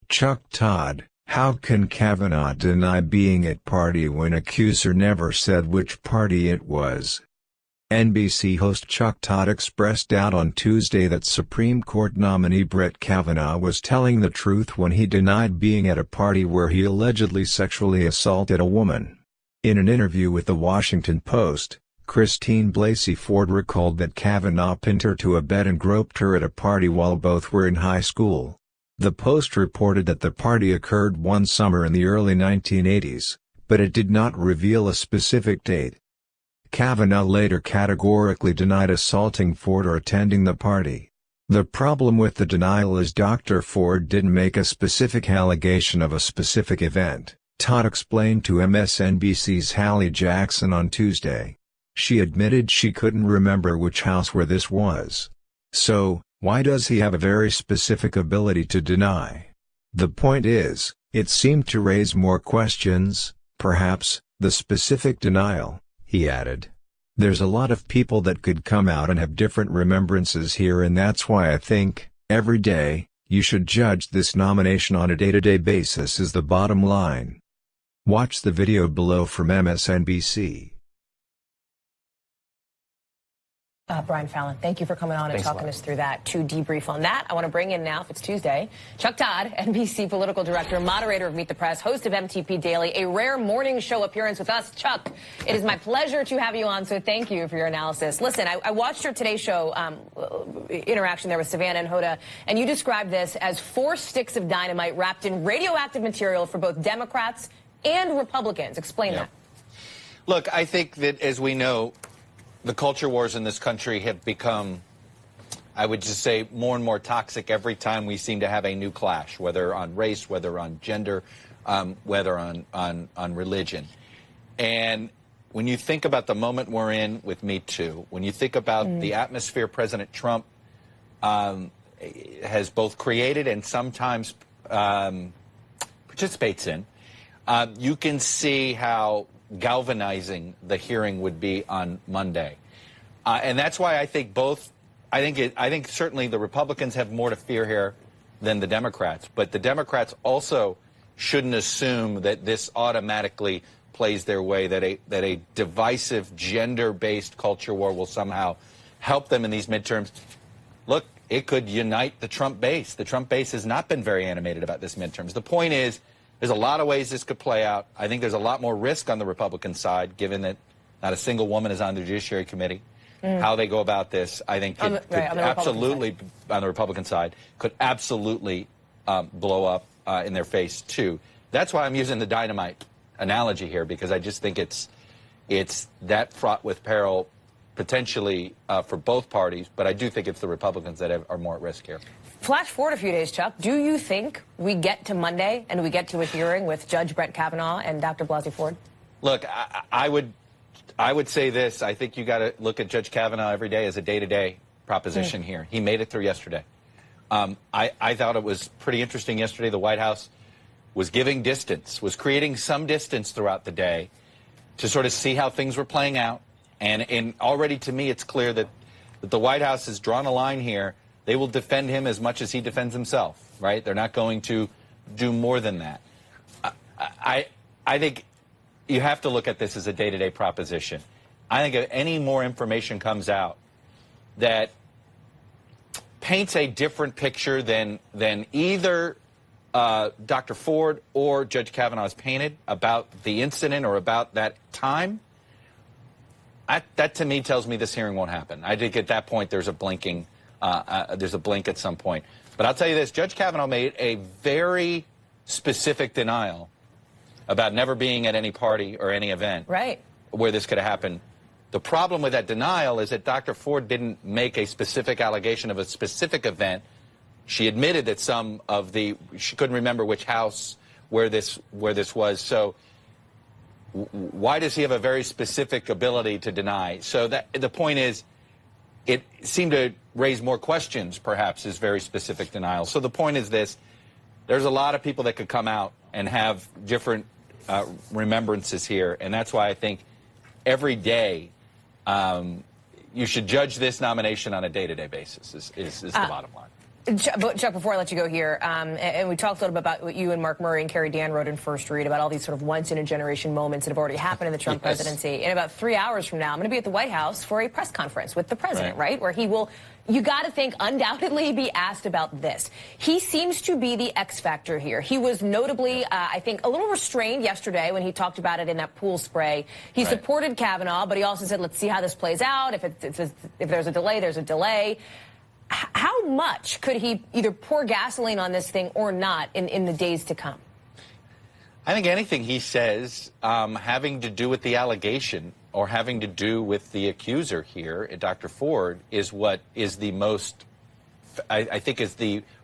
Chuck Todd, how can Kavanaugh deny being at party when accuser never said which party it was? NBC host Chuck Todd expressed doubt on Tuesday that Supreme Court nominee Brett Kavanaugh was telling the truth when he denied being at a party where he allegedly sexually assaulted a woman. In an interview with The Washington Post, Blasey Ford recalled that Kavanaugh pinned her to a bed and groped her at a party while both were in high school. The Post reported that the party occurred one summer in the early 1980s, but it did not reveal a specific date. Kavanaugh later categorically denied assaulting Ford or attending the party. The problem with the denial is Dr. Ford didn't make a specific allegation of a specific event, Todd explained to MSNBC's Hallie Jackson on Tuesday. She admitted she couldn't remember which house where this was. So, why does he have a very specific ability to deny? The point is, it seemed to raise more questions, perhaps, the specific denial, he added. There's a lot of people that could come out and have different remembrances here, and that's why I think, every day, you should judge this nomination on a day-to-day basis is the bottom line. Watch the video below from MSNBC. Brian Fallon, thank you for coming on and talking us through that. To debrief on that, I want to bring in now, if it's Tuesday, Chuck Todd, NBC political director, moderator of Meet the Press, host of MTP Daily, a rare morning show appearance with us. Chuck, it is my pleasure to have you on, so thank you for your analysis. Listen, I watched your Today Show interaction there with Savannah and Hoda, and you described this as 4 sticks of dynamite wrapped in radioactive material for both Democrats and Republicans. Explain that. Look, I think that, as we know, the culture wars in this country have become, I would just say, more and more toxic every time we seem to have a new clash, whether on race, whether on gender, whether on religion. And when you think about the moment we're in with Me Too, when you think about the atmosphere President Trump has both created and sometimes participates in, you can see how galvanizing the hearing would be on Monday. And that's why I think I think certainly the Republicans have more to fear here than the Democrats, but the Democrats also shouldn't assume that this automatically plays their way, that a divisive gender-based culture war will somehow help them in these midterms. Look, it could unite the Trump base. The Trump base has not been very animated about this midterms. The point is, there's a lot of ways this could play out. I think there's a lot more risk on the Republican side, given that not a single woman is on the Judiciary Committee. How they go about this, I think, could absolutely, on the Republican side, could absolutely blow up in their face, too. That's why I'm using the dynamite analogy here, because I just think it's that fraught with peril, potentially, for both parties. But I do think it's the Republicans that are more at risk here. Flash forward a few days, Chuck. Do you think we get to Monday and we get to a hearing with Judge Brett Kavanaugh and Dr. Blasey Ford? Look, I would say this. I think you got to look at Judge Kavanaugh every day as a day-to-day proposition here. He made it through yesterday. I thought it was pretty interesting yesterday. The White House was giving distance, was creating some distance throughout the day to sort of see how things were playing out. And already to me, it's clear that the White House has drawn a line here. They will defend him as much as he defends himself, right? They're not going to do more than that. I think you have to look at this as a day-to-day proposition. I think if any more information comes out that paints a different picture than either Dr. Ford or Judge Kavanaugh has painted about the incident or about that time, that to me tells me this hearing won't happen. I think at that point there's a blinking. There's a blink at some point. But I'll tell you this, Judge Kavanaugh made a very specific denial about never being at any party or any event where this could have happened. The problem with that denial is that Dr. Ford didn't make a specific allegation of a specific event. She admitted that she couldn't remember which house where this was. So why does he have a very specific ability to deny? So the point is, it seemed to raise more questions, perhaps, his very specific denial. So the point is this. There's a lot of people that could come out and have different remembrances here, and that's why I think every day you should judge this nomination on a day-to-day basis is the bottom line. Chuck, before I let you go here, and we talked a little bit about what you and Mark Murray and Carrie Dan wrote in First Read about all these sort of once-in-a-generation moments that have already happened in the Trump presidency. In about 3 hours from now, I'm going to be at the White House for a press conference with the president, right? Where he will, you got to think, undoubtedly be asked about this. He seems to be the X factor here. He was notably, I think, a little restrained yesterday when he talked about it in that pool spray. He supported Kavanaugh, but he also said, let's see how this plays out. If there's a delay, there's a delay. How much could he either pour gasoline on this thing or not in the days to come? I think anything he says having to do with the allegation or having to do with the accuser here, Dr. Ford, is what is the most, I think, is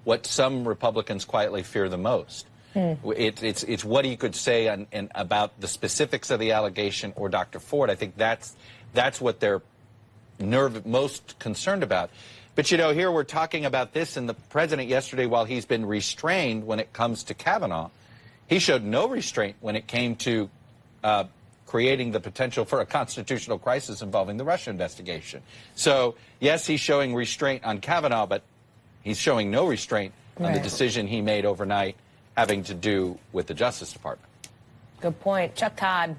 what some Republicans quietly fear the most. It's what he could say about the specifics of the allegation or Dr. Ford. I think that's what they're most concerned about. But, you know, here we're talking about this, and the president yesterday, while he's been restrained when it comes to Kavanaugh, he showed no restraint when it came to creating the potential for a constitutional crisis involving the Russia investigation. So, yes, he's showing restraint on Kavanaugh, but he's showing no restraint on the decision he made overnight having to do with the Justice Department. Good point. Chuck Todd.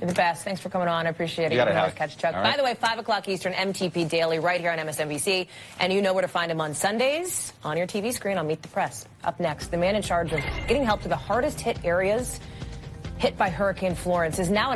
You're the best. Thanks for coming on. I appreciate it. You can always catch Chuck. By the way, 5 o'clock Eastern, MTP Daily, right here on MSNBC. And you know where to find him on Sundays on your TV screen on Meet the Press. Up next, the man in charge of getting help to the hardest hit areas hit by Hurricane Florence is now